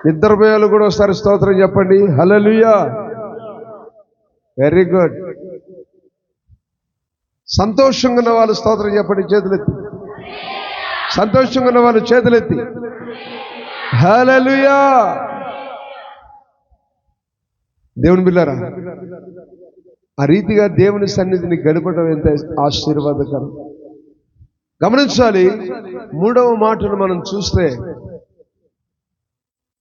నిద్రపోయాలు కూడా ఒకసారి స్తోత్రం చెప్పండి. హల్లెలూయా. Very good. సంతోషంగా ఉన్న వాళ్ళు స్తోత్రం చెప్పండి, చేతులెత్తి. సంతోషంగా ఉన్న వాళ్ళు చేతులెత్తి. హల్లెలూయా. దేవుని బిడ్డలారా, ఆ రీతిగా దేవుని సన్నిధిని గడపడం ఎంత ఆశీర్వాదకరం. గమనించాలి. 3వ మాటను మనం చూస్తే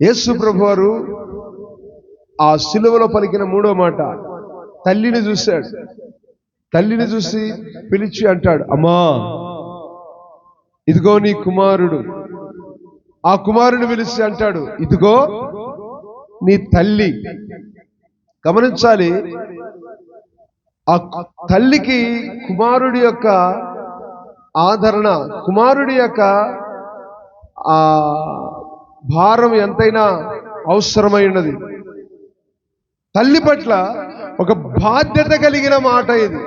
యేసు ప్రభువారు ఆ సిలువలో పలికిన 3వ మాట, తల్లిని చూశాడు. తల్లిని చూసి పిలిచి అంటాడు, అమ్మా ఇదిగో నీ కుమారుడు. ఆ కుమారుని పిలిచి అంటాడు, ఇదిగో నీ తల్లి. గమనించాలి. ఆ తల్లికి కుమారుడి యొక్క ఆదరణ, కుమారుడి యొక్క ఆ భారం ఎంతైనా అవసరమైనది. తల్లి పట్ల ఒక బాధ్యత కలిగిన మాట ఇది.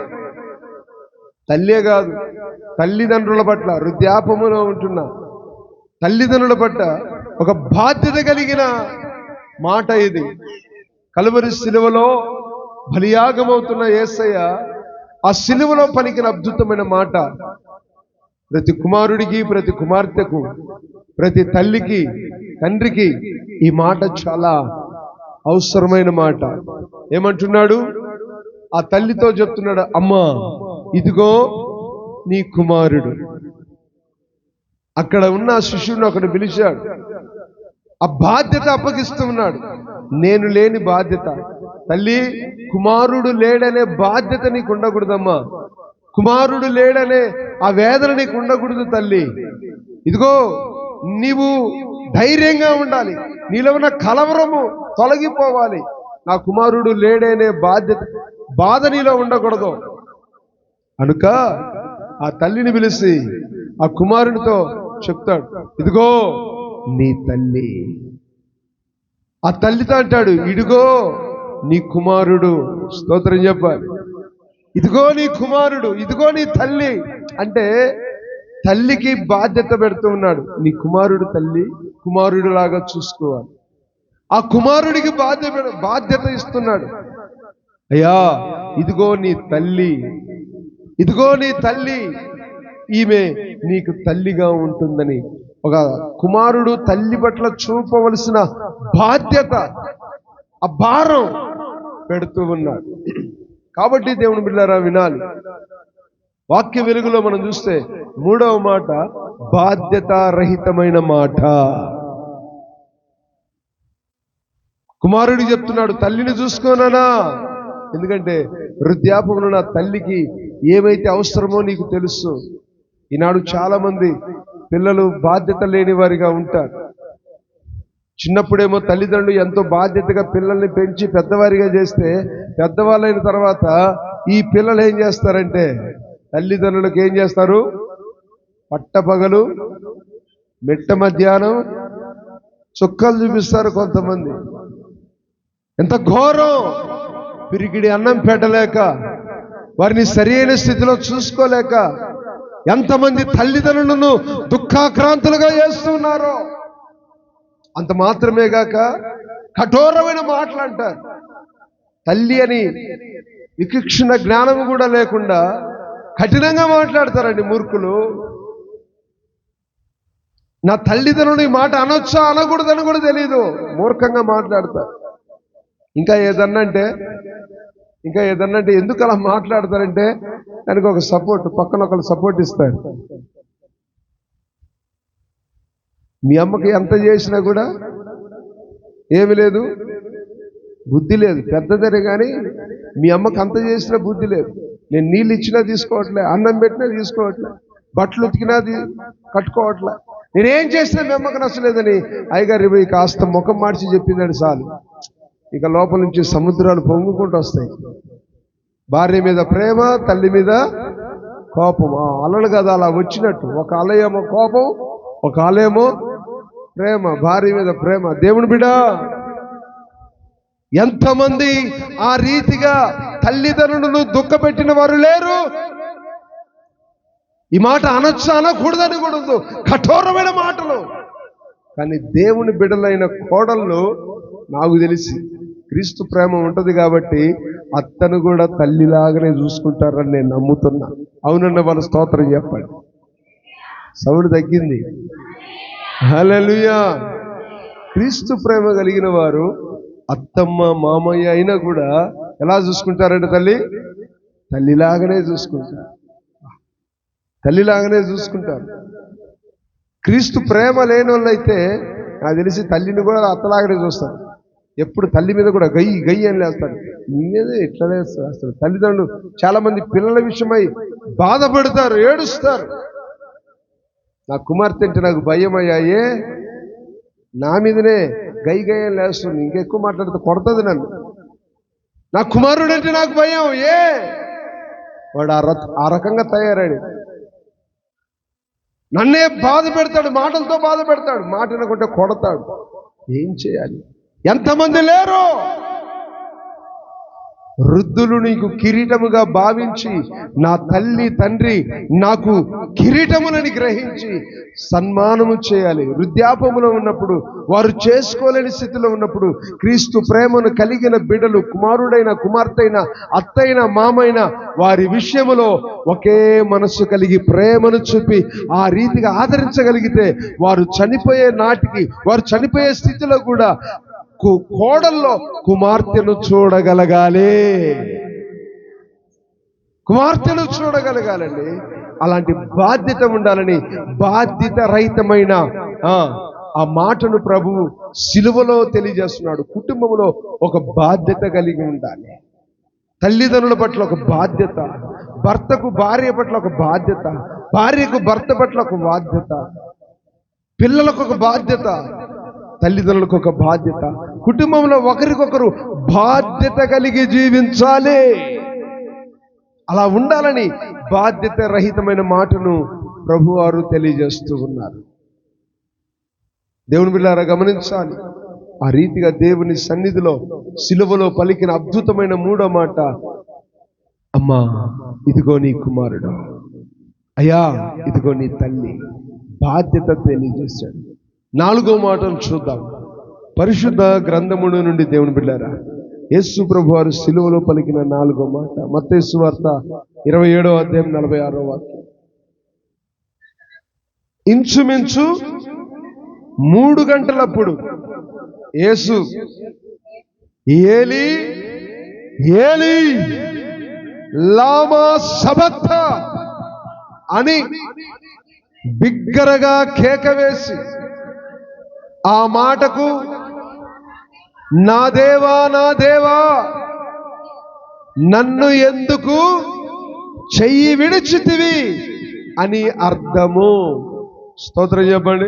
తల్లే కాదు, తల్లిదండ్రుల పట్ల, వృద్ధాపములో ఉంటున్న తల్లిదండ్రుల పట్ల ఒక బాధ్యత కలిగిన మాట ఇది. కలువరి సిలువలో బలియాగమవుతున్న యేసయ్య ఆ సిలువలో పలికిన అద్భుతమైన మాట ప్రతి కుమారుడికి, ప్రతి కుమార్తెకు, ప్రతి తల్లికి, తండ్రికి ఈ మాట చాలా అవసరమైన మాట. ఏమంటున్నాడు? ఆ తల్లితో చెప్తున్నాడు, అమ్మా ఇదిగో నీ కుమారుడు. అక్కడ ఉన్న శిష్యుడిని ఒకడు పిలిచాడు. ఆ బాధ్యత అప్పగిస్తున్నాడు. నేను లేని బాధ్యత. తల్లి, కుమారుడు లేడనే బాధ్యత నీకు ఉండకూడదమ్మా. కుమారుడు లేడనే ఆ వేదన నీకు ఉండకూడదు తల్లి. ఇదిగో నీవు ధైర్యంగా ఉండాలి. నీలో ఉన్న కలవరము తొలగిపోవాలి. నా కుమారుడు లేడనే బాధ నీలో ఉండకూడదు. కనుక ఆ తల్లిని పిలిచి ఆ కుమారునితో చెప్తాడు, ఇదిగో నీ తల్లి. ఆ తల్లితో అంటాడు, ఇదిగో నీ కుమారుడు. స్తోత్రం చెప్పాలి. ఇదిగో నీ కుమారుడు, ఇదిగో నీ తల్లి అంటే తల్లికి బాధ్యత పెడుతూ ఉన్నాడు. నీ కుమారుడు తల్లి కుమారుడు లాగా చూసుకోవాలి. ఆ కుమారుడికి బాధ్యత ఇస్తున్నాడు. అయ్యా ఇదిగో నీ తల్లి, ఇదిగో నీ తల్లి, ఈమె నీకు తల్లిగా ఉంటుందని ఒక కుమారుడు తల్లి పట్ల చూపవలసిన బాధ్యత, ఆ భారం పెడుతూ ఉన్నాడు. కాబట్టి దేవుని బిడ్డలారా వినాలి. వాక్య వెలుగులో మనం చూస్తే 3వ మాట బాధ్యత రహితమైన మాట. కుమారుడికి చెప్తున్నాడు, తల్లిని చూసుకోనా. ఎందుకంటే వృద్ధాపంలో నా తల్లికి ఏమైతే అవసరమో నీకు తెలుసు. ఈనాడు చాలా మంది పిల్లలు బాధ్యత లేని వారిగా ఉంటారు. చిన్నప్పుడేమో తల్లిదండ్రులు ఎంతో బాధ్యతగా పిల్లల్ని పెంచి పెద్దవారిగా చేస్తే, పెద్దవాళ్ళైన తర్వాత ఈ పిల్లలు ఏం చేస్తారంటే తల్లిదండ్రులకు ఏం చేస్తారు? పట్టపగలు మిట్ట మధ్యాహ్నం చుక్కలు చూపిస్తారు కొంతమంది. ఎంత ఘోరం! పిరికిడి అన్నం పెట్టలేక, వారిని సరైన స్థితిలో చూసుకోలేక ఎంతమంది తల్లిదండ్రులను దుఃఖాక్రాంతులుగా చేస్తున్నారో. అంత మాత్రమే గాక కఠోరమైన మాటలు అంటారు. తల్లి అని విచక్షణ జ్ఞానం కూడా లేకుండా కఠినంగా మాట్లాడతారండి మూర్ఖులు. నా తల్లిదండ్రులు ఈ మాట అనొచ్చా అనకూడదని కూడా తెలియదు, మూర్ఖంగా మాట్లాడతారు. ఇంకా ఏదన్నంటే ఎందుకు అలా మాట్లాడతారంటే దానికి ఒక సపోర్ట్, పక్కన ఒకరు సపోర్ట్ ఇస్తారు. మీ అమ్మకి ఎంత చేసినా కూడా ఏమి లేదు, బుద్ధి లేదు. పెద్దదనే కానీ మీ అమ్మకి అంత చేసినా బుద్ధి లేదు. నేను నీళ్ళు ఇచ్చినా తీసుకోవట్లే, అన్నం పెట్టినా తీసుకోవట్లే, బట్టలు ఉతికినా కట్టుకోవట్లే. నేనేం చేసినా మీ అమ్మకి నచ్చలేదని అయ్యగారు పోయి కాస్త ముఖం మార్చి చెప్పిందని చాలు, ఇక లోపల నుంచి సముద్రాలు పొంగుకుంటూ వస్తాయి. భార్య మీద ప్రేమ, తల్లి మీద కోపం. ఆ అలలు కదా అలా వచ్చినట్టు, ఒక అలయేమో కోపం, ఒక అలయేమో ప్రేమ. భార్య మీద ప్రేమ. దేవుని బిడ్డ, ఎంతమంది ఆ రీతిగా తల్లిదండ్రులను దుఃఖపెట్టిన వారు లేరు. ఈ మాట అనొచ్చా అనకూడదని కూడా కఠోరమైన మాటలు. కానీ దేవుని బిడ్డలైన కోడళ్ళు నాకు తెలిసి క్రీస్తు ప్రేమ ఉంటది కాబట్టి అత్తను కూడా తల్లిలాగానే చూసుకుంటారని నేను నమ్ముతున్నా. అవునన్న వాళ్ళ స్తోత్రం చెప్పండి. సౌండ్ తగ్గింది. హల్లెలూయా. క్రీస్తు ప్రేమ కలిగిన వారు అత్తమ్మ మామయ్య అయినా కూడా ఎలా చూసుకుంటారంటే తల్లిలాగానే చూసుకుంటారు. తల్లిలాగానే చూసుకుంటారు. క్రీస్తు ప్రేమ లేని వాళ్ళు అయితే నాకు తెలిసి తల్లిని కూడా అత్తలాగానే చూస్తారు. ఎప్పుడు తల్లి మీద కూడా గయ్యి గయ్యి అని లేస్తాడు. నేనే ఎట్లా లేస్తారు అసలు. తల్లిదండ్రులు చాలా మంది పిల్లల విషయమై బాధపడతారు, ఏడుస్తారు. నా కుమార్తె అంటే నాకు భయం అయ్యాయే, నా మీదనే గయ్యి గయ్య అని లేస్తుంది. ఇంకెక్కువ మాట్లాడితే కొడుతుంది నన్ను. నా కుమారుడు అంటే నాకు భయం. వాడు ఆ రకంగా తయారాడు. నన్నే బాధ పెడతాడు, మాటలతో బాధ పెడతాడు, మాట వినకుంటే కొడతాడు. ఏం చేయాలి? ఎంతమంది లేరు? వృద్ధులు నీకు కిరీటముగా భావించి, నా తల్లి తండ్రి నాకు కిరీటములని గ్రహించి సన్మానము చేయాలి. వృద్ధాపములో ఉన్నప్పుడు, వారు చేసుకోలేని స్థితిలో ఉన్నప్పుడు క్రీస్తు ప్రేమను కలిగిన బిడ్డలు, కుమారుడైన కుమార్తెైన అత్తైన మామైన వారి విషయములో ఒకే మనస్సు కలిగి ప్రేమను చూపి ఆ రీతిగా ఆదరించగలిగితే వారు చనిపోయే నాటికి, వారు చనిపోయే స్థితిలో కూడా కోడల్లో కుమార్తెను చూడగలగాలి. కుమార్తెను చూడగలగాలండి. అలాంటి బాధ్యత ఉండాలని బాధ్యత రహితమైన ఆ మాటను ప్రభువు సిలువలో తెలియజేస్తున్నాడు. కుటుంబంలో ఒక బాధ్యత కలిగి ఉండాలి. తల్లిదండ్రుల పట్ల ఒక బాధ్యత, భర్తకు భార్య పట్ల ఒక బాధ్యత, భార్యకు భర్త పట్ల ఒక బాధ్యత, పిల్లలకు ఒక బాధ్యత, తల్లిదండ్రులకు ఒక బాధ్యత, కుటుంబంలో ఒకరికొకరు బాధ్యత కలిగి జీవించాలి. అలా ఉండాలని బాధ్యత రహితమైన మాటను ప్రభువారు తెలియజేస్తూ ఉన్నారు. దేవుని బిడ్డలారా గమనించాలి. ఆ రీతిగా దేవుని సన్నిధిలో సిలువలో పలికిన అద్భుతమైన మూడో మాట, అమ్మా ఇదిగో నీ కుమారుడు, అయ్యా ఇదిగో నీ తల్లి. బాధ్యత తెలియజేశాడు. నాలుగో మాటను చూద్దాం. పరిశుద్ధ గ్రంథముల నుండి దేవుని బిడ్డలారా, యేసు ప్రభు వారు సిలువలో పలికిన నాలుగో మాట, మత్తయి సువార్త 27వ అధ్యాయం 46వ వాక్యం. ఇంచుమించు 3 గంటలప్పుడు యేసు ఏలీ ఏలీ లామా సబక్తా అని బిగ్గరగా కేక వేసి, ఆ మాటకు నా దేవా నా దేవా నన్ను ఎందుకు చెయ్యి విడిచితివి అని అర్థము. స్తోత్రం చెప్పండి.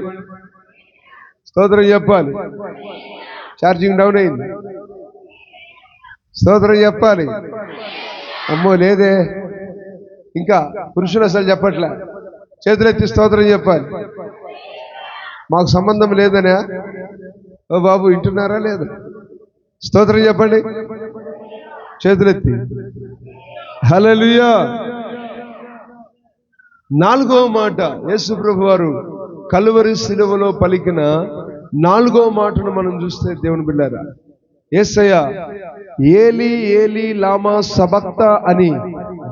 స్తోత్రం చెప్పాలి. ఛార్జింగ్ డౌన్ అయింది. స్తోత్రం చెప్పాలి. అమ్మో లేదే, ఇంకా పురుషులు అసలు చెప్పట్లే. చేతులెత్తి స్తోత్రం చెప్పాలి. మాకు సంబంధం లేదనే. ఓ బాబు వింటున్నారా లేదా? స్తోత్రం చెప్పండి చేతులెత్తి. హల్లెలూయా. నాలుగో మాట యేసు ప్రభు వారు కలువరి సిలువలో పలికిన నాలుగో మాటను మనం చూస్తే దేవుని బిడ్డలారా, యేసయ్య ఏలీ ఏలీ లామా సబక్తా అని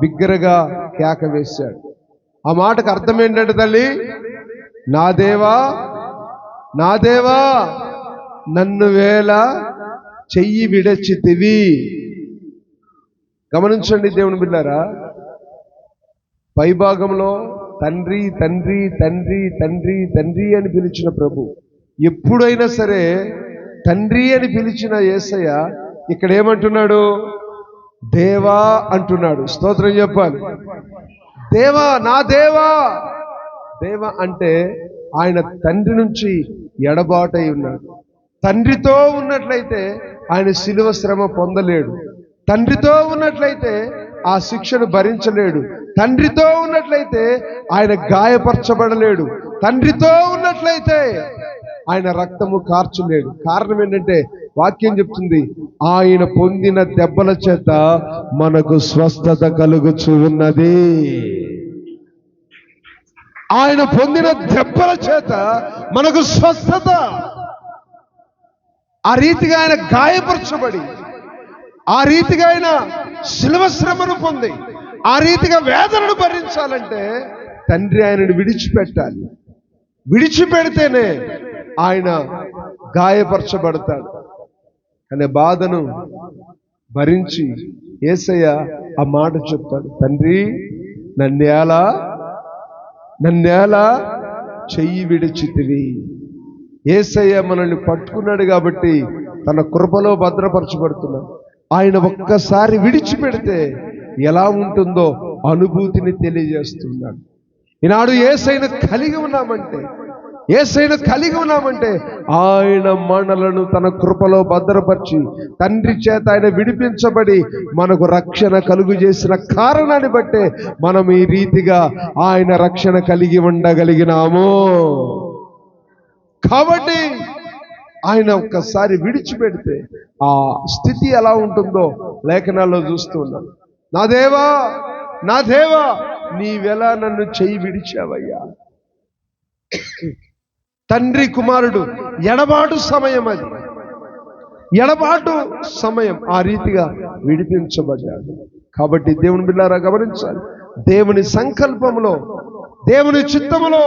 బిగ్గరగా కేక వేశాడు. ఆ మాటకు అర్థం ఏంటంటే, తల్లి నా దేవా నా దేవా నన్ను వేళ చెయ్యి విడచితివి. గమనించండి దేవుని బిడ్డలారా, పైభాగంలో తండ్రి తండ్రి తండ్రి తండ్రి తండ్రి అని పిలిచిన ప్రభు, ఎప్పుడైనా సరే తండ్రి అని పిలిచిన యేసయ్య ఇక్కడ ఏమంటున్నాడు? దేవా అంటున్నాడు. స్తోత్రం చెప్పాలి. దేవా నా దేవా. దేవ అంటే ఆయన తండ్రి నుంచి ఎడబాటై ఉన్నాడు. తండ్రితో ఉన్నట్లయితే ఆయన శిలువ శ్రమ పొందలేడు. తండ్రితో ఉన్నట్లయితే ఆ శిక్షను భరించలేడు. తండ్రితో ఉన్నట్లయితే ఆయన గాయపరచబడలేడు. తండ్రితో ఉన్నట్లయితే ఆయన రక్తము కార్చలేడు. కారణం ఏంటంటే వాక్యం చెప్తుంది, ఆయన పొందిన దెబ్బల చేత మనకు స్వస్థత కలుగుచు ఉన్నది. ఆయన పొందిన దెబ్బల చేత మనకు స్వస్థత. ఆ రీతిగా ఆయన గాయపరచబడి, ఆ రీతిగా ఆయన శిలువ శ్రమను పొంది, ఆ రీతిగా వేదనను భరించాలంటే తండ్రి ఆయనను విడిచిపెట్టాలి. విడిచిపెడితేనే ఆయన గాయపరచబడతాడు. అనే బాధను భరించి యేసయ్య ఆ మాట చెప్తాడు, తండ్రి నన్నేలా చెయ్యి విడిచితివి. యేసయ్య మనల్ని పట్టుకున్నాడు కాబట్టి తన కృపలో భద్రపరచబడుతున్నాం. ఆయన ఒక్కసారి విడిచిపెడితే ఎలా ఉంటుందో అనుభూతిని తెలియజేస్తున్నాడు. ఈనాడు యేసయ్యను కలిగి ఉన్నామంటే ఆయన మనలను తన కృపలో భద్రపరిచి తండ్రి చేత ఆయన విడిపించబడి మనకు రక్షణ కలుగు చేసిన కారణాన్ని బట్టే మనం ఈ రీతిగా ఆయన రక్షణ కలిగి ఉండగలిగినాము. కాబట్టి ఆయన ఒక్కసారి విడిచిపెడితే ఆ స్థితి ఎలా ఉంటుందో లేఖనాల్లో చూస్తూ ఉన్నాం. నా దేవా నీవెలా నన్ను చెయ్యి విడిచావయ్యా. తండ్రి కుమారుడు ఎడబాటు సమయం ఆ రీతిగా విడిపించబడ్డాడు. కాబట్టి దేవుని బిడ్డలారా గమనించాలి, దేవుని సంకల్పంలో, దేవుని చిత్తములో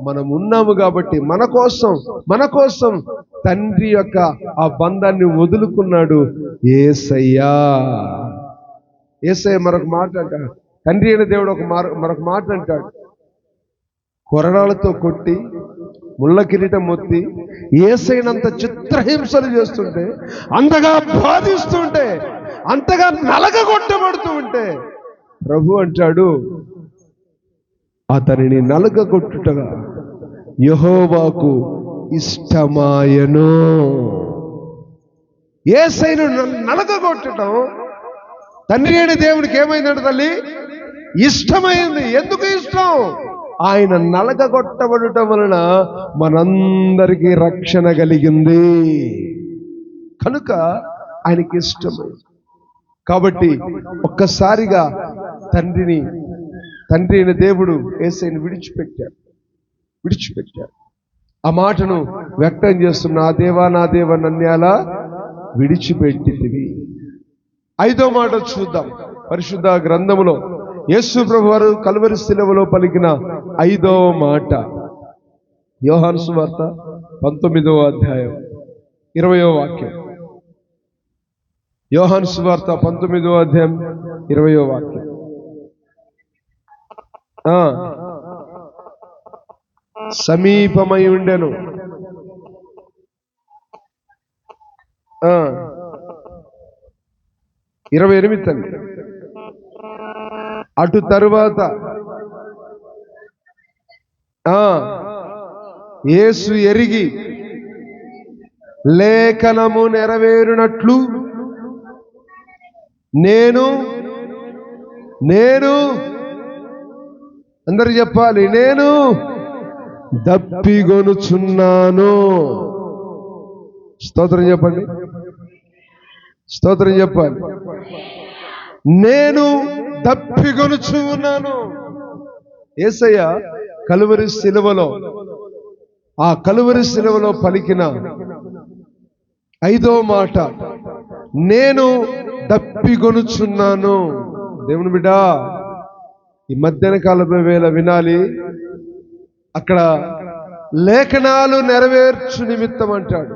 మనం ఉన్నాము. కాబట్టి మన కోసం తండ్రి యొక్క ఆ బంధాన్ని వదులుకున్నాడు యేసయ్యా. మరొక మాట అంటాడు, తండ్రి అయిన దేవుడు మరొక మాట అంటాడు, కొరడాలతో కొట్టి ముళ్ళ కిరీటం మొత్తి యేసయ్యనంత చిత్రహింసలు చేస్తుంటే, అంతగా బాధిస్తుంటే, అంతగా నలగగొట్టబడుతూ ఉంటే ప్రభు అంటాడు, అతనిని నలగగొట్టుటగా యెహోవాకు ఇష్టమాయను. యేసయ్యను నలగగొట్టడం తండ్రి అయిన దేవునికి ఏమైందంట తల్లి? ఇష్టమైంది. ఎందుకు ఇష్టం? ఆయన నలగగొట్టబడటం వలన మనందరికీ రక్షణ కలిగింది కనుక ఆయనకి ఇష్టమైంది. కాబట్టి ఒక్కసారిగా తండ్రి అయిన దేవుడు యేసయ్యను విడిచిపెట్టాడు. ఆ మాటను వ్యక్తం చేస్తున్న, నా దేవా నన్నేలా విడిచిపెట్టితివి. 5వ మాట చూద్దాం. పరిశుద్ధ గ్రంథములో యేసు ప్రభు వారు కల్వరి శిలువలో పలికిన 5వ మాట, యోహాను సువార్త 19వ అధ్యాయం 20వ వాక్యం. యోహాను సువార్త 19వ అధ్యాయం 20వ వాక్యం. సమీపమై ఉండెను. 28 తల్లి. అటు తరువాత యేసు ఎరిగి లేఖనము నెరవేరునట్లు నేను అందరు చెప్పాలి, నేను దప్పిగొనుచున్నాను. స్తోత్రం చెప్పండి, స్తోత్రం చెప్పాలి. నేను దప్పిగొనుచు ఉన్నాను. యేసయ్య కలువరి శిలువలో పలికిన 5వ మాట, నేను దప్పిగొనుచున్నాను. దేవుని బిడ్డ, ఈ మధ్యాహ్న కాలపు వేళ వినాలి. అక్కడ లేఖనాలు నెరవేర్చు నిమిత్తం అంటాడు.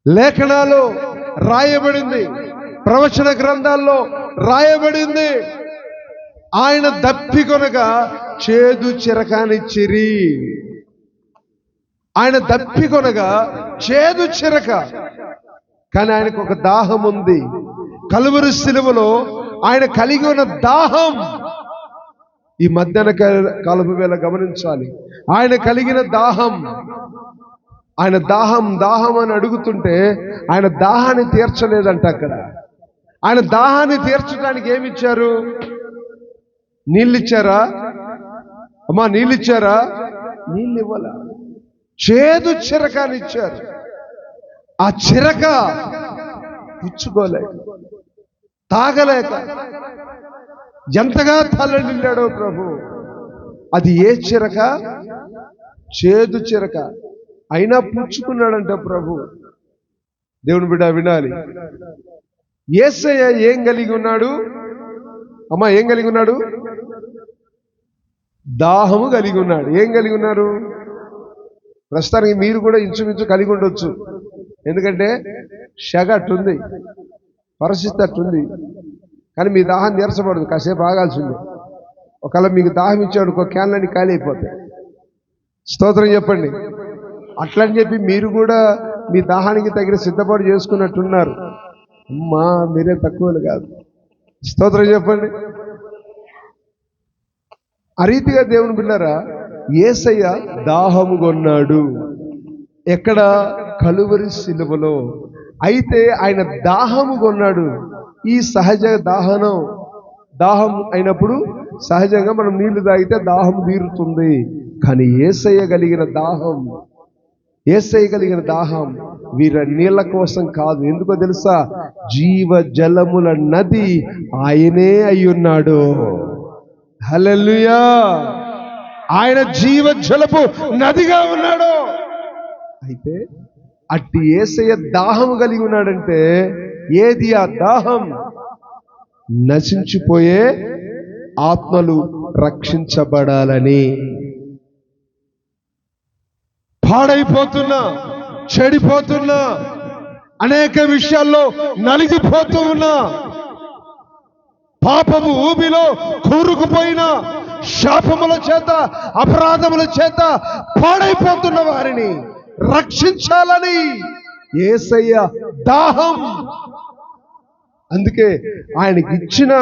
లేఖనాలు రాయబడింది, ప్రవచన గ్రంథాల్లో రాయబడింది, ఆయన దప్పికొనగా చేదు చిరకానిచ్చిరి. ఆయన దప్పికొనగా చేదు చిరక. కానీ ఆయనకు ఒక దాహం ఉంది. కలువరి శిలువలో ఆయన కలిగి ఉన్న దాహం ఈ మధ్యాహ్న కాలపు వేళ గమనించాలి. ఆయన కలిగిన దాహం, ఆయన దాహం అని అడుగుతుంటే ఆయన దాహాన్ని తీర్చలేదంట. అక్కడ ఆయన దాహాన్ని తీర్చడానికి ఏమిచ్చారు? నీళ్ళిచ్చారా అమ్మా? నీళ్ళిచ్చారా? నీళ్ళు ఇవ్వాల. చేదు చిరకానిచ్చారు. ఆ చిరక పుచ్చుకోలేక, తాగలేక ఎంతగా తల్లడిల్లాడో ప్రభు. అది ఏ చిరక? చేదు చిరక. అయినా పుచ్చుకున్నాడంట ప్రభు. దేవుని బిడ్డ వినాలి. యేసయ్య ఏం కలిగి ఉన్నాడు అమ్మా? ఏం కలిగి ఉన్నాడు? దాహము కలిగి ఉన్నాడు. ఏం కలిగి ఉన్నారు? ప్రస్తుతానికి మీరు కూడా ఇంచుమించు కలిగి ఉండొచ్చు. ఎందుకంటే షగ అట్టుంది, పరిస్థితి అట్టుంది. కానీ మీ దాహం నీరసపడదు, కాసేపు ఆగాల్సిందే. ఒకవేళ మీకు దాహం ఇచ్చాడు, ఒక క్యాన్లన్నీ ఖాళీ అయిపోతాయి. స్తోత్రం చెప్పండి. అట్లని చెప్పి మీరు కూడా మీ దాహానికి తగిన సిద్ధపాటు చేసుకున్నట్టున్నారు. అమ్మా, మీరే తక్కువలు కాదు. స్తోత్రం చెప్పండి. ఆ రీతిగా దేవుని బిడ్డలారా, యేసయ్య దాహము కొన్నాడు. ఎక్కడ? కలువరి శిలువలో. అయితే ఆయన దాహము కొన్నాడు. ఈ సహజ దాహం అయినప్పుడు సహజంగా మనం నీళ్లు తాగితే దాహం తీరుతుంది. కానీ యేసయ్య కలిగిన దాహం వీర నీళ్ల కోసం కాదు. ఎందుకో తెలుసా? జీవ జలముల నది ఆయనే అయ్యున్నాడు. హల్లెలూయా! ఆయన జీవ జలపు నదిగా ఉన్నాడు. అయితే అట్టి యేసయ్య దాహం కలిగి ఉన్నాడంటే ఏది ఆ దాహం? నశించిపోయే ఆత్మలు రక్షించబడాలని. పాడైపోతున్నా, చెడిపోతున్నా, అనేక విషయాల్లో నలిగిపోతూ ఉన్నా, పాపము ఊబిలో కూరుకుపోయిన, శాపముల చేత అపరాధముల చేత పాడైపోతున్న వారిని రక్షించాలని యేసయ్య దాహం. అందుకే ఆయనకి ఇచ్చిన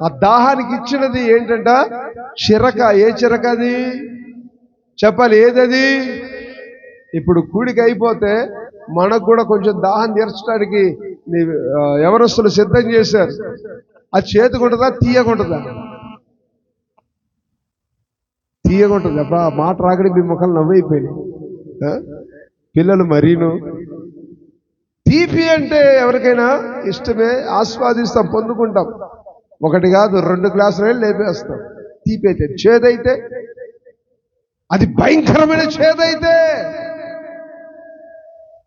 ఆ దాహానికి ఇచ్చినది ఏంటంట? చిరక. ఏ చిరక అది? చెప్పాలి, ఏదది? ఇప్పుడు కూడిక అయిపోతే మనకు కూడా కొంచెం దాహం తీర్చడానికి ఎవరస్తులు సిద్ధం చేశారు. అది చేతుకుంటుందా? తీయకుంటుందా? తీయకుంటుంది. అబ్బా, మాట రాకడి మీ ముఖాలు నవ్వైపోయినాయి. పిల్లలు మరీను. తీపి అంటే ఎవరికైనా ఇష్టమే, ఆస్వాదిస్తాం, పొందుకుంటాం. ఒకటి కాదు, 2 గ్లాసులు లేపేస్తాం. తీపి అయితే. చేదైతే, అది భయంకరమైన చేదైతే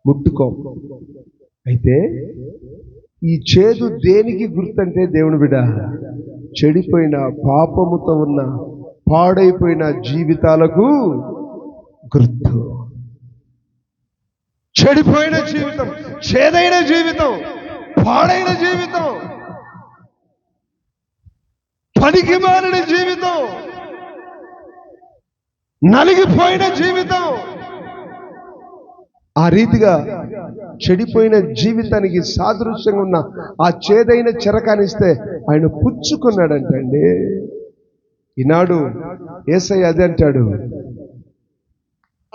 ముట్టుకో. అయితే ఈ చేదు దేనికి గుర్తంటే దేవుని బిడ్డ, చెడిపోయిన, పాపముతో ఉన్న, పాడైపోయిన జీవితాలకు గుర్తు. చెడిపోయిన జీవితం, చేదైన జీవితం, పాడైన జీవితం, పనికి మాలిన జీవితం, నలిగిపోయిన జీవితం. ఆ రీతిగా చెడిపోయిన జీవితానికి సాదృశ్యంగా ఉన్న ఆ చేదైన చిరకానిస్తే ఆయన పుచ్చుకున్నాడంటండి. ఈనాడు యేసయ్య అదే అంటాడు,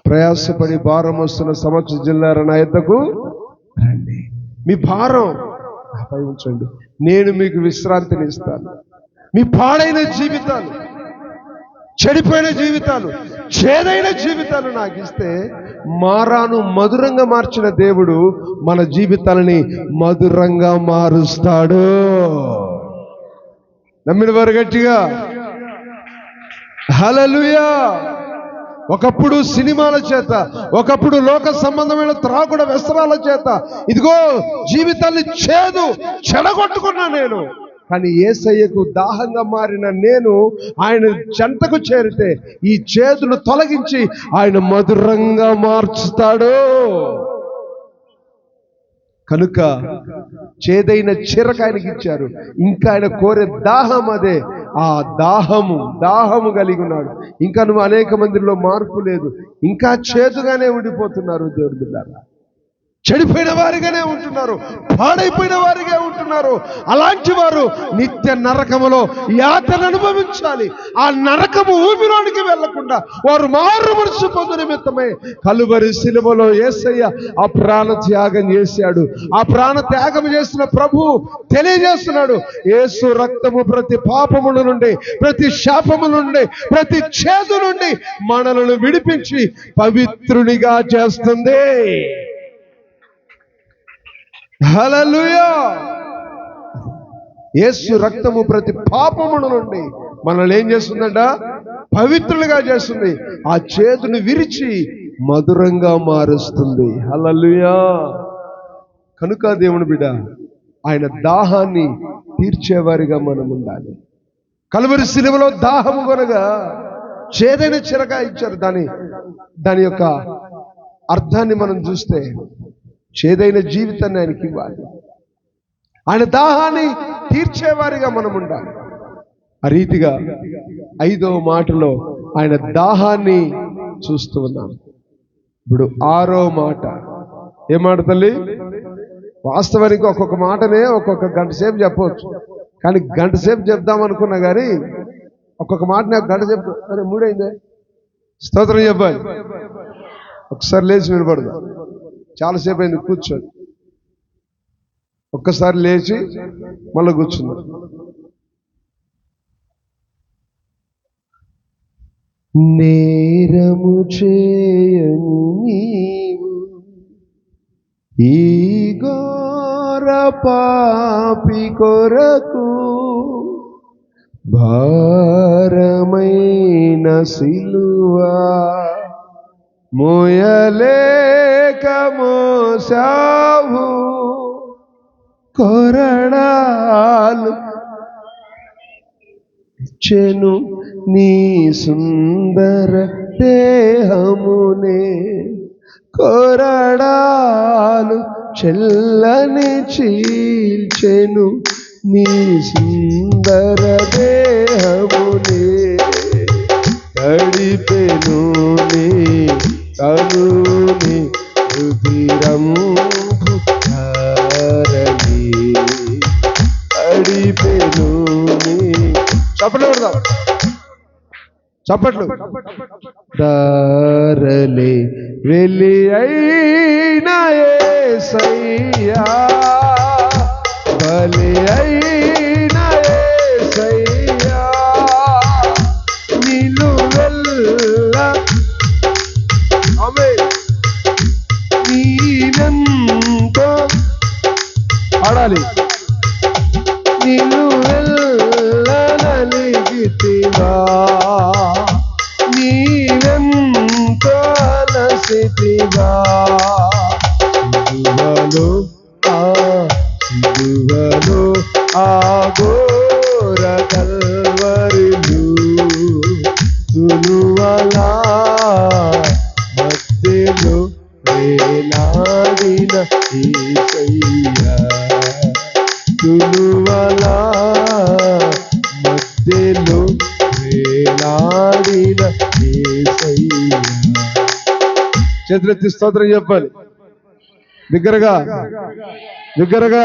ప్రయాసపడి భారం వస్తున్న సమస్త జిల్లార నా యొద్దకు రండి, మీ భారం నాపై ఉంచండి, నేను మీకు విశ్రాంతిని ఇస్తాను. మీ పాడైన జీవితాలు, చెడిపోయిన జీవితాలు, చేదైన జీవితాలు నాకు ఇస్తే మారాను మధురంగా మార్చిన దేవుడు మన జీవితాలని మధురంగా మారుస్తాడు. నమ్మిన వారు గట్టిగా హల్లెలూయా. ఒకప్పుడు సినిమాల చేత, ఒకప్పుడు లోక సంబంధమైన త్రాగుడ వ్యసనాల చేత ఇదిగో జీవితాన్ని చెడగొట్టుకున్నా నేను. కానీ యేసయ్యకు దాహంగా మారిన నేను ఆయన చెంతకు చేరితే ఈ చేదును తొలగించి ఆయన మధురంగా మార్చుతాడు. కనుక చేదైన చిరక ఆయనకి ఇచ్చారు. ఇంకా ఆయన కోరే దాహం అదే. ఆ దాహము కలిగి ఉన్నాడు. ఇంకా నువ్వు అనేక మందిలో మార్పు లేదు, ఇంకా చేదుగానే ఉండిపోతున్నారు. దేవుడి బిడ్డలారా, చెడిపోయిన వారిగానే ఉంటున్నారు, పాడైపోయిన వారిగా ఉంటున్నారు. అలాంటి వారు నిత్య నరకములో యాతన అనుభవించాలి. ఆ నరకము ఊపిలోనికి వెళ్లకుండా వారు మారు మనసు పొందు నిమిత్తమై కలువరి శిలువలో యేసయ్య ఆ ప్రాణ త్యాగం చేశాడు. ఆ ప్రాణ త్యాగం చేసిన ప్రభు తెలియజేస్తున్నాడు, యేసు రక్తము ప్రతి పాపముల నుండి, ప్రతి శాపము నుండి, ప్రతి చేదు నుండి మనలను విడిపించి పవిత్రునిగా చేస్తుంది. హల్లెలూయా. యేసు రక్తము ప్రతి పాపముల నుండి మనల్ని ఏం చేస్తుందంట? పవిత్రులుగా చేస్తుంది. ఆ చేతుని విరిచి మధురంగా మారుస్తుంది. హల్లెలూయా. కనుక దేవుని బిడ్డ, ఆయన దాహాన్ని తీర్చేవారిగా మనం ఉండాలి. కలువరి శిలువలో దాహము కొనగా చేదైన చిరక ఇచ్చారు. దాని యొక్క అర్థాన్ని మనం చూస్తే చేదైన జీవితాన్ని ఆయనకి ఇవ్వాలి. ఆయన దాహాన్ని తీర్చేవారిగా మనం ఉండాలి. ఆ రీతిగా 5వ మాటలో ఆయన దాహాన్ని చూస్తూ ఉన్నాం. ఇప్పుడు 6వ మాట ఏం మాట తల్లి? వాస్తవానికి ఒక్కొక్క మాటనే ఒక్కొక్క గంట సేపు చెప్పవచ్చు, కానీ గంట సేపు చెప్దాం అనుకున్నా కానీ ఒక్కొక్క మాట నాకు గంట సేపు. అరే 3 అయిందే. స్తోత్రం చెప్పాలి. ఒకసారి లేచి నిలబడదు. చాలాసేపు అయింది కూర్చోండి. ఒక్కసారి లేచి మళ్ళీ కూర్చుందాం. నేరము చేయను నీవు ఈ ఘోర పాపి కొరకు భారమైన సిలువా మోయలేక మోసావు, కొరడాలు చెను నీ సుందర దేహమునే, కొరడాలు చెల్లని చీల్చెను నీ సుందర దేహమునే, గడిపెను నీ కనుని రుధిరంబు ధారని, గడిపెను నీ చప్పట్లు కొడదాం. చప్పట్లు. దారలే వెళ్ళి అయినా యేసయ్యా, బలి అయినా యేసయ్యా, నిలువెల్ల ఆమేన్ నీవెంతో ఆడాలి. నిలువెల్ల నలిగితివా, నీవెంతో అలసితివా, సిలువలో ఆ ఘోర కల్వరిలో సులువలా మధ్యలో వేలాడిన యేసయ్యా, సులువలా మధ్యలో వేలాడిన యేసయ్యా. చేతులెత్తి స్తోత్రం చెప్పాలి. బిగ్గరగా బిగ్గరగా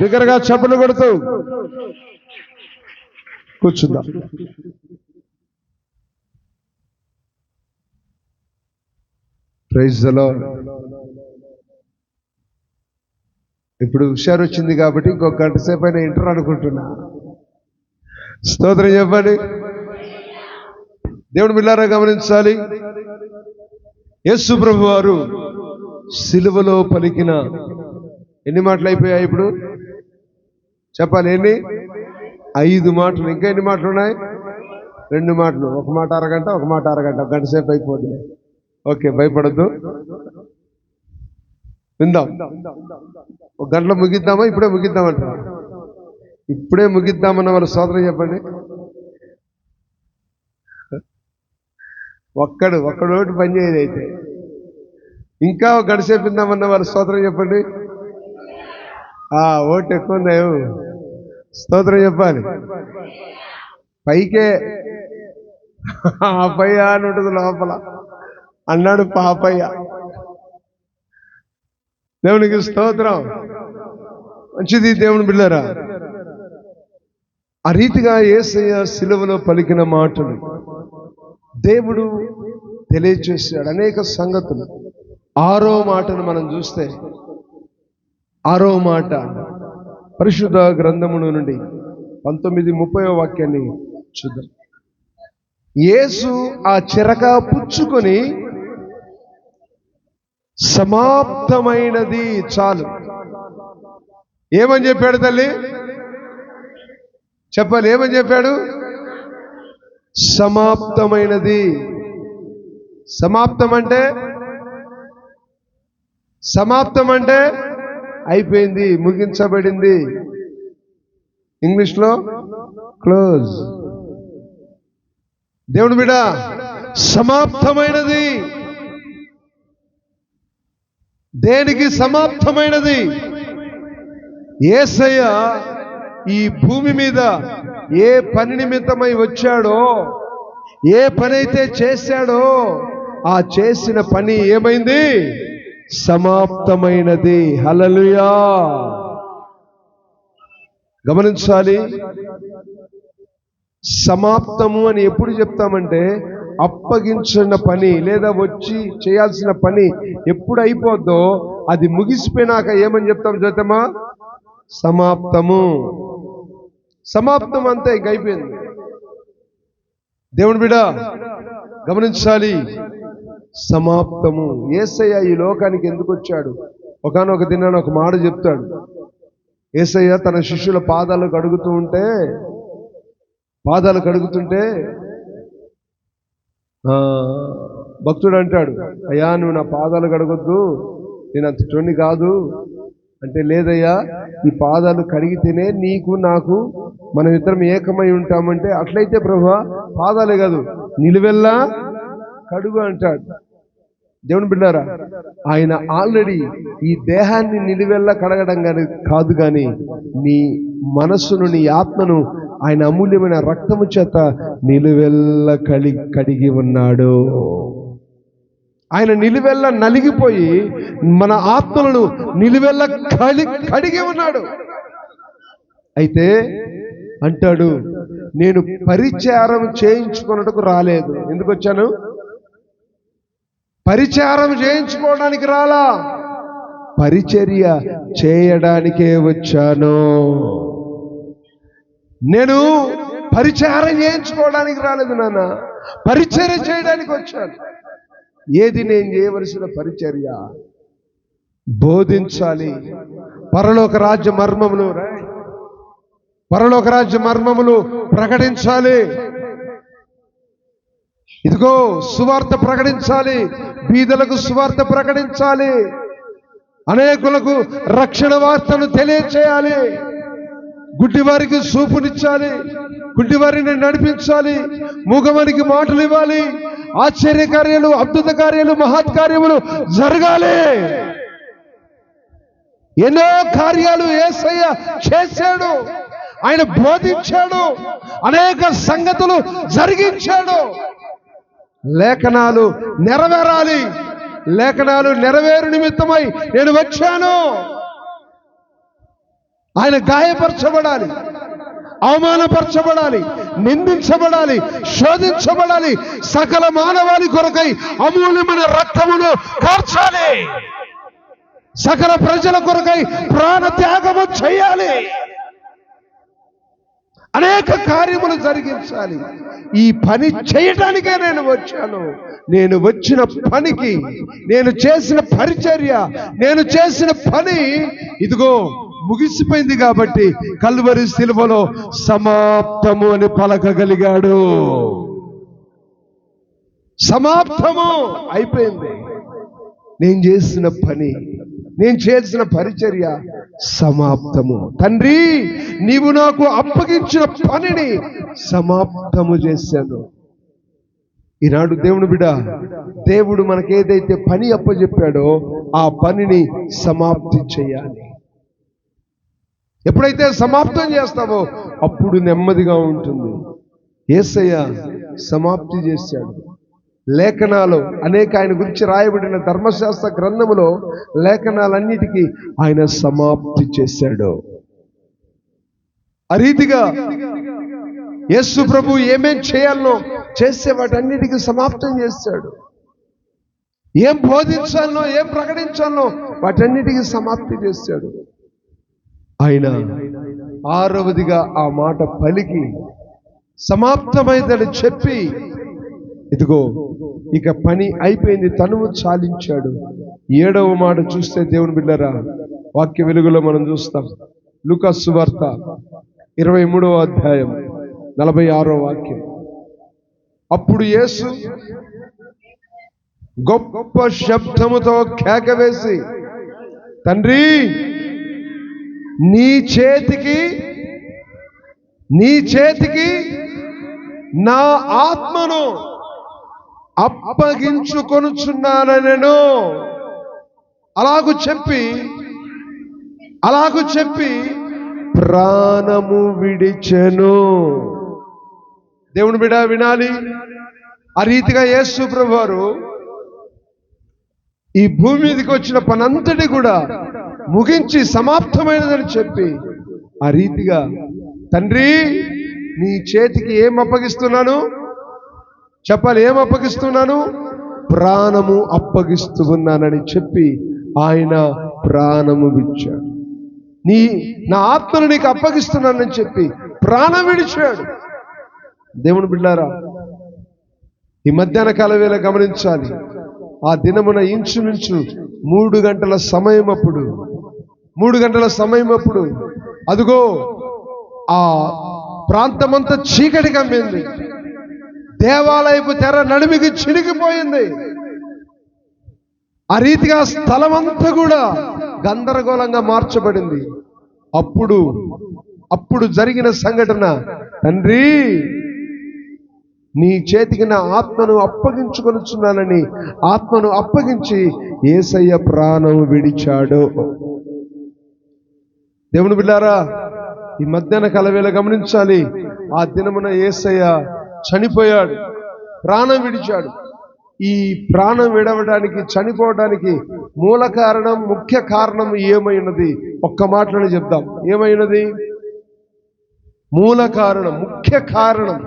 బిగ్గరగా చప్పట్లు కొడుతూ కూర్చుందాం. Praise the Lord. ఇప్పుడు హుషారు వచ్చింది కాబట్టి ఇంకొక గంట సేపు అయినా ఇంటర్ అనుకుంటున్నా. స్తోత్రం చెప్పండి. దేవుడు బిడ్డలారా గమనించాలి. యేసు ప్రభు వారు సిలువలో పలికిన ఎన్ని మాటలు అయిపోయాయి? ఇప్పుడు చెప్పాలి. ఎన్ని? 5 మాటలు. ఇంకా ఎన్ని మాటలు ఉన్నాయి? 2 మాటలు. ఒక మాట అరగంట, ఒక మాట అరగంట, ఒక గంట సేపు అయిపోతుంది. ఓకే, భయపడద్దు, విందాం. ఒక గంటలో ముగిద్దామా? ఇప్పుడే ముగిద్దామంటారా? ఇప్పుడే ముగిద్దామన్న వాళ్ళ స్తోత్రం చెప్పండి. ఒక్కడు ఒకటి పని చేయదు. అయితే ఇంకా ఒక గంట సేపు విందామన్న వాళ్ళ స్తోత్రం చెప్పండి. ఓటు ఎక్కువ ఉన్నాయో స్తోత్రం చెప్పాలి. పైకే పాపయ్య అని ఉంటుంది, లోపల అన్నాడు పాపయ్య. దేవునికి స్తోత్రం. మంచిది దేవుని బిడ్డలారా. ఆ రీతిగా యేసయ్య సిలువలో పలికిన మాటలు దేవుడు తెలియచేశాడు అనేక సంగతులు. 6వ మాటను మనం చూస్తే, 6వ మాట పరిశుద్ధ గ్రంథముల నుండి 19:30వ వాక్యాన్ని చూద్దాం. యేసు ఆ చిరక పుచ్చుకొని సమాప్తమైనది చాలు ఏమని చెప్పాడు తల్లి? చెప్పాలి. ఏమని చెప్పాడు? సమాప్తమైనది. సమాప్తం అంటే అయిపోయింది, ముగించబడింది. ఇంగ్లీష్లో క్లోజ్. దేవుని బిడ్డ, సమాప్తమైనది. దేనికి సమాప్తమైనది? యేసయ్య ఈ భూమి మీద ఏ పని నిమిత్తమై వచ్చాడో, ఏ పని అయితే చేశాడో, ఆ చేసిన పని ఏమైంది? సమాప్తమైనది. హల్లెలూయా. గమనించాలి, సమాప్తము అని ఎప్పుడు చెప్తామంటే, అప్పగించిన పని లేదా వచ్చి చేయాల్సిన పని ఎప్పుడు అయిపోద్దో అది ముగిసిపోయినాక ఏమని చెప్తాం చూద్దామా? సమాప్తము. సమాప్తం అంతే, ఇంక అయిపోయింది. దేవుని బిడ్డ గమనించాలి, సమాప్తము. యేసయ్య ఈ లోకానికి ఎందుకు వచ్చాడు? ఒకానొక దినాన ఒక మాట చెప్తాడు. యేసయ్య తన శిష్యుల పాదాలు కడుగుతుంటే భక్తుడు అంటాడు, అయ్యా నువ్వు నా పాదాలు కడగొద్దు, నేను అంత చొన్ని కాదు అంటే, లేదయ్యా ఈ పాదాలు కడిగితేనే నీకు నాకు మనం ఇద్దరం ఏకమై ఉంటామంటే, అట్లయితే ప్రభువా పాదాలే కాదు నిలువెల్లా కడుగు అంటాడు. దేవుని బిడ్డారా, ఆయన ఆల్రెడీ ఈ దేహాన్ని నిలువెల్లా కడగడం కాదు కానీ నీ మనస్సును, నీ ఆత్మను ఆయన అమూల్యమైన రక్తము చేత నిలువెల్ల కడిగి ఉన్నాడు. ఆయన నిలువెల్ల నలిగిపోయి మన ఆత్మలను నిలువెల్ల కడిగి ఉన్నాడు. అయితే అంటాడు, నేను పరిచారం చేయించుకున్నట్టుకు రాలేదు. ఎందుకు వచ్చాను? పరిచారం చేయించుకోవడానికి రాలా, పరిచర్య చేయడానికే వచ్చాను. నేను పరిచారం చేయించుకోవడానికి రాలేదు నాన్న, పరిచర్య చేయడానికి వచ్చాను. ఏది నేను చేయవలసిన పరిచర్య? బోధించాలి. పరలోక రాజ్య మర్మములు ప్రకటించాలి. ఇదిగో సువార్త ప్రకటించాలి, బీదలకు సువార్త ప్రకటించాలి, అనేకులకు రక్షణ వార్తను తెలియచేయాలి, గుడ్డివారికి చూపునిచ్చాలి, గుడ్డివారిని నడిపించాలి, మూగవారికి మాటలు ఇవ్వాలి, ఆశ్చర్య కార్యాలు, అద్భుత కార్యాలు, మహత్కార్యములు జరగాలి. ఎన్నో కార్యాలు యేసయ్య చేశాడు, ఆయన బోధించాడు, అనేక సంగతులు జరిగించాడు. లేఖనాలు నెరవేరాలి. లేఖనాలు నెరవేరు నిమిత్తమై నేను వచ్చాను. ఆయన గాయపరచబడాలి, అవమానపరచబడాలి, నిందించబడాలి, శోధించబడాలి, సకల మానవాళి కొరకై అమూల్యమైన రక్తమును కార్చాలి, సకల ప్రజల కొరకై ప్రాణ త్యాగము చేయాలి, అనేక కార్యములు జరిగించాలి. ఈ పని చేయడానికే నేను వచ్చాను. నేను వచ్చిన పనికి, నేను చేసిన పరిచర్య, నేను చేసిన పని ఇదిగో ముగిసిపోయింది. కాబట్టి కల్వరి శిలువలో సమాప్తము అని పలకగలిగాడు. సమాప్తము అయిపోయింది. నేను చేసిన పని, నేను చేసిన పరిచర్య సమాప్తము. తండ్రి, నీవు నాకు అప్పగించిన పనిని సమాప్తము చేశాను. ఈనాడు దేవుని బిడ్డ, దేవుడు మనకేదైతే పని అప్పచెప్పాడో ఆ పనిని సమాప్తి చేయాలి. ఎప్పుడైతే సమాప్తం చేస్తావో అప్పుడు నెమ్మదిగా ఉంటుంది. యేసయ్య సమాప్తి చేశాడు. లేఖనాలు అనేక ఆయన గురించి రాయబడిన ధర్మశాస్త్ర గ్రంథములో లేఖనాలన్నిటికీ ఆయన సమాప్తి చేశాడు. ఆ రీతిగా యేసు ప్రభు ఏమేం చేయాలనో చేసే వాటన్నిటికీ సమాప్తం చేశాడు. ఏం బోధించాలనో, ఏం ప్రకటించాలనో వాటన్నిటికీ సమాప్తి చేశాడు. ఆయన ఆరవదిగా ఆ మాట పలికి సమాప్తమైందని చెప్పి, ఇదిగో ఇక పని అయిపోయింది, తనువు చాలించాడు. 7వ మాట చూస్తే దేవుని బిడ్డరా, వాక్య వెలుగులో మనం చూస్తాం. లూకా సువార్త 23వ అధ్యాయం 46వ వాక్యం. అప్పుడు యేసు గొప్ప శబ్దముతో కేక వేసి, తండ్రి, నీ చేతికి నా ఆత్మను అప్పగించుకొనుచున్నానెను. అలాగు చెప్పి ప్రాణము విడిచెను. దేవుని బిడ్డ వినాలి. ఆ రీతిగా యేసు ప్రభువారు ఈ భూమి మీదకి వచ్చిన పనంతటి కూడా ముగించి సమాప్తమైనదని చెప్పి, ఆ రీతిగా తండ్రి, నీ చేతికి ఏం అప్పగిస్తున్నాను చెప్పాలి. ఏం అప్పగిస్తున్నాను? ప్రాణము అప్పగిస్తూ ఉన్నానని చెప్పి ఆయన ప్రాణము విడిచాడు. నా ఆత్మను నీకు అప్పగిస్తున్నానని చెప్పి ప్రాణం విడిచాడు. దేవుని బిడ్డారా, ఈ మధ్యాహ్న కాల వేళ గమనించాలి. ఆ దినమున ఇంచుమించు 3 గంటల సమయం అప్పుడు అదుగో ఆ ప్రాంతమంతా చీకటి కమ్మింది. దేవాలయపు తెర నడిమికి చినిగిపోయింది. ఆ రీతిగా స్థలమంతా కూడా గందరగోళంగా మార్చబడింది. అప్పుడు జరిగిన సంఘటన, తండ్రి, నీ చేతికి నా ఆత్మను అప్పగించుకొనుచున్నానని ఆత్మను అప్పగించి యేసయ్య ప్రాణం విడిచాడు. దేవుని బిడ్డారా, ఈ మధ్యాహ్న కాల వేళ గమనించాలి. ఆ దినమున యేసయ్య చనిపోయాడు, ప్రాణం విడిచాడు. ఈ ప్రాణం విడవడానికి, చనిపోవడానికి మూల కారణం, ముఖ్య కారణం ఏమైనది? ఒక్క మాటలో చెప్దాం. ఏమైనది? మూల కారణం, ముఖ్య కారణం,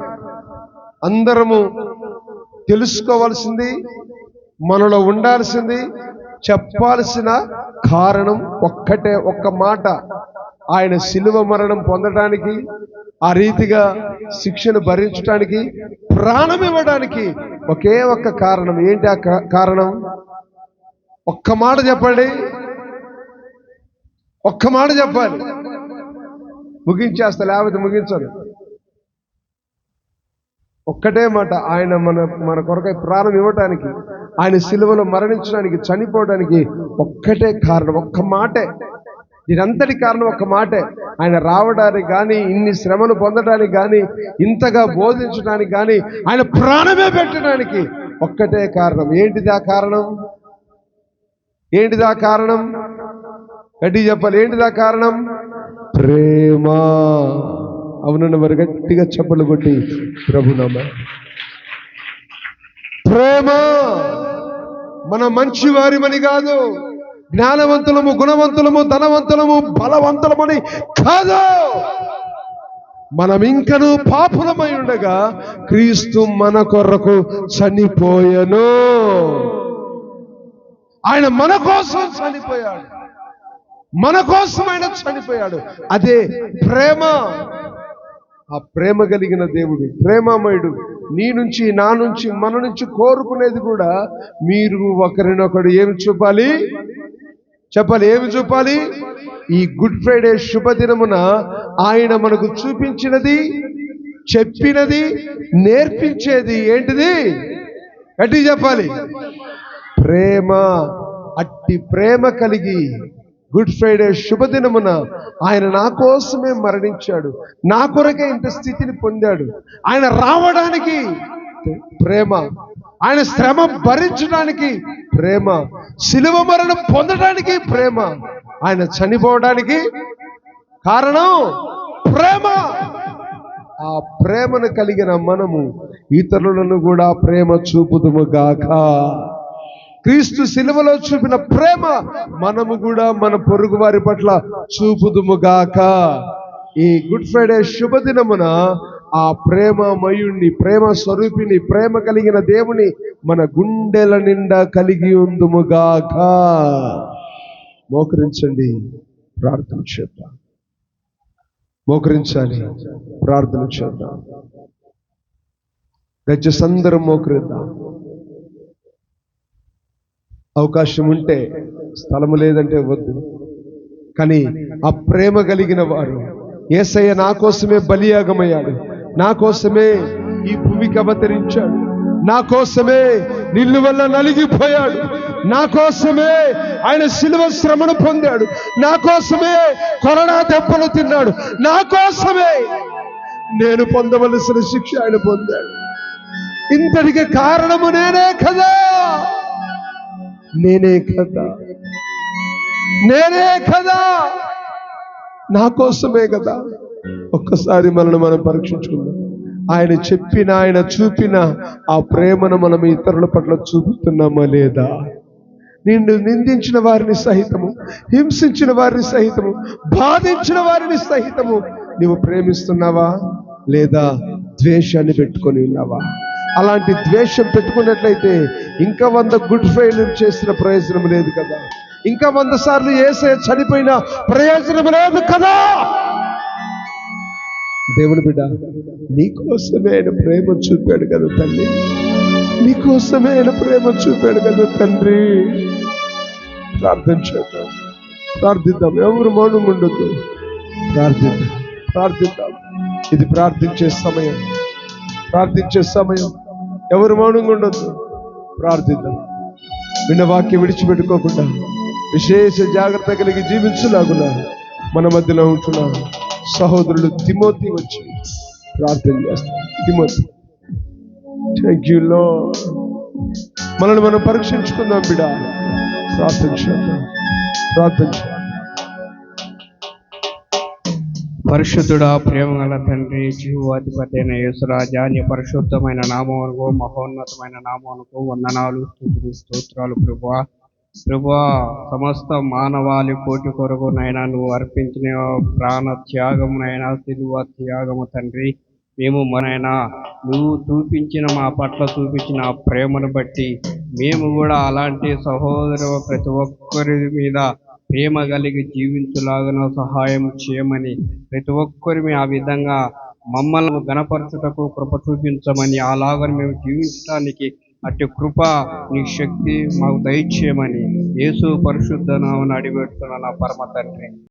అందరము తెలుసుకోవాల్సింది, మనలో ఉండాల్సింది, చెప్పాల్సిన కారణం ఒక్కటే, ఒక్క మాట. ఆయన శిలువ మరణం పొందడానికి, ఆ రీతిగా శిక్షను భరించడానికి, ప్రాణం ఇవ్వడానికి ఒకే ఒక్క కారణం. ఏంటి ఆ కారణం? ఒక్క మాట చెప్పండి. ఒక్క మాట చెప్పాలి, ముగించేస్తా, లేకపోతే ముగించను. ఒక్కటే మాట. ఆయన మన కొరకై ప్రాణం ఇవ్వటానికి, ఆయన శిలువలో మరణించడానికి, చనిపోవడానికి ఒక్కటే కారణం, ఒక్క మాటే. దీనంతటి కారణం ఒక్క మాటే. ఆయన రావడానికి కానీ, ఇన్ని శ్రమలు పొందడానికి కానీ, ఇంతగా బోధించడానికి కానీ, ఆయన ప్రాణమే పెట్టడానికి ఒక్కటే కారణం. ఏంటిది ఆ కారణం? గట్టి చెప్పాలి. ఏంటిది ఆ కారణం? ప్రేమ. అవునండి, మరి గట్టిగా చప్పట్లు కొట్టి ప్రభునామ. ప్రేమ. మన మంచి వారిమని కాదు, జ్ఞానవంతులము, గుణవంతులము, ధనవంతులము, బలవంతులమని కాదు. మనం ఇంకను పాపులమై ఉండగా క్రీస్తు మన కొరకు చనిపోయెను. ఆయన మన కోసం చనిపోయాడు, మన కోసం ఆయన చనిపోయాడు. అదే ప్రేమ. ఆ ప్రేమ కలిగిన దేవుడు, ప్రేమమయుడు, నీ నుంచి, నా నుంచి, మన నుంచి కోరుకునేది కూడా మీరు ఒకరినొకడు ఏమి చూపాలి? చెప్పాలి. ఏమి చూపాలి? ఈ గుడ్ ఫ్రైడే శుభదినమున ఆయన మనకు చూపించినది, చెప్పినది, నేర్పించేది ఏంటిది? గట్టి చెప్పాలి. ప్రేమ. అట్టి ప్రేమ కలిగి గుడ్ ఫ్రైడే శుభదినమున ఆయన నా కోసమే మరణించాడు, నా కొరకే ఇంత స్థితిని పొందాడు. ఆయన రావడానికి ప్రేమ, ఆయన శ్రమ భరించడానికి ప్రేమ, శిలువ మరణం పొందడానికి ప్రేమ, ఆయన చనిపోవడానికి కారణం ప్రేమ. ఆ ప్రేమను కలిగిన మనము ఇతరులను కూడా ప్రేమ చూపుదుము గాక. క్రీస్తు శిలువలో చూపిన ప్రేమ మనము కూడా మన పొరుగు వారి పట్ల చూపుదుము గాక. ఈ గుడ్ ఫ్రైడే శుభదినమున ఆ ప్రేమమయుణ్ణి, ప్రేమ స్వరూపిణి, ప్రేమ కలిగిన దేవుని మన గుండెల నిండా కలిగి ఉందుముగాక. మోకరించండి, ప్రార్థన చేద్దాం. మోకరించాలి, ప్రార్థన చేద్దాం. దయచేసి మోకరిద్దాం. అవకాశం ఉంటే, స్థలము లేదంటే వద్దు. కానీ ఆ ప్రేమ కలిగిన వారు, యేసయ్య నా కోసమే బలియాగమయ్యాడు, నా కోసమే ఈ భూమికి అవతరించాడు. నా కోసమే నిన్ను వల్ల నలిగిపోయాడు. నా కోసమే ఆయన శిలువ శ్రమను పొందాడు. నా కోసమే కొరడా దెబ్బలు తిన్నాడు. నా కోసమే నేను పొందవలసిన శిక్ష ఆయన పొందాడు. ఇంతటికి కారణము నేనే కదా, నేనే కదా, నేనే కదా, నా కోసమే కదా. ఒక్కసారి మనల్ని మనం పరీక్షించుకుందాం. ఆయన చెప్పిన, ఆయన చూపిన ఆ ప్రేమను మనం ఇతరుల పట్ల చూపుతున్నామా లేదా? నిన్ను నిందించిన వారిని సహితము, హింసించిన వారిని సహితము, బాధించిన వారిని సహితము నీవు ప్రేమిస్తున్నావా లేదా ద్వేషాన్ని పెట్టుకొని ఉన్నావా? అలాంటి ద్వేషం పెట్టుకున్నట్లయితే ఇంకా 100 గుడ్ ఫ్రైడే చేసిన ప్రయోజనం లేదు కదా, ఇంకా 100 సార్లు యేసయ్య చనిపోయిన ప్రయోజనం లేదు కదా. దేవుని బిడ్డ, నీకోసమే ఆయన ప్రేమ చూపాడు కదా తల్లి, నీకోసమే ఆయన ప్రేమ చూపాడు కదా తండ్రి. ప్రార్థన చేద్దాం, ప్రార్థిద్దాం. ఎవరు మౌనం ఉండొద్దు, ప్రార్థిద్దాం, ప్రార్థిద్దాం. ఇది ప్రార్థించే సమయం, ప్రార్థించే సమయం. ఎవరు మౌనంగా ఉండొద్దు, ప్రార్థిద్దాం. విన్న వాక్యం విడిచిపెట్టుకోకుండా విశేష జాగ్రత్త కలిగి జీవించులాగున్నా మన మధ్యలో ఉంటున్నాం సహోదరుడు తిమోతి వచ్చి ప్రార్థన చేస్తాం. Timothy, thank you lord. మనల్ని మనం పరీక్షించుకుందాం బిడ్డ, ప్రార్థన చేద్దాం, ప్రార్థన చేద్దాం. పరిశుద్ధుడా, ప్రేమగల తండ్రి, జీవాధిపతి అయిన యేసురాజా, నీ పరిశుద్ధమైన నామమునకు, మహోన్నతమైన నామమునకు వందనాలు, స్తుతులు, స్తోత్రాలు ప్రభువా. ప్రభువా, సమస్త మానవాళి కోటి కొరకు నైనా నువ్వు అర్పించిన ప్రాణ త్యాగమునైనా, సిలువ త్యాగము తండ్రి, మేము మనైనా నువ్వు చూపించిన మా పట్ల చూపించిన ప్రేమను బట్టి మేము కూడా అలాంటి సహోదరు ప్రతి ఒక్కరి మీద ప్రేమ కలిగి జీవించులాగా సహాయం చేయమని, ప్రతి ఒక్కరిని ఆ విధంగా మమ్మల్ని గణపరచుటకు కృప చూపించమని, అలాగని మేము జీవించడానికి అట్టి కృప నీ శక్తి మాకు దయచేయమని యేసు పరిశుద్ధ నామమున అడిగి పెడుతున్నాను నా పరమ తండ్రి.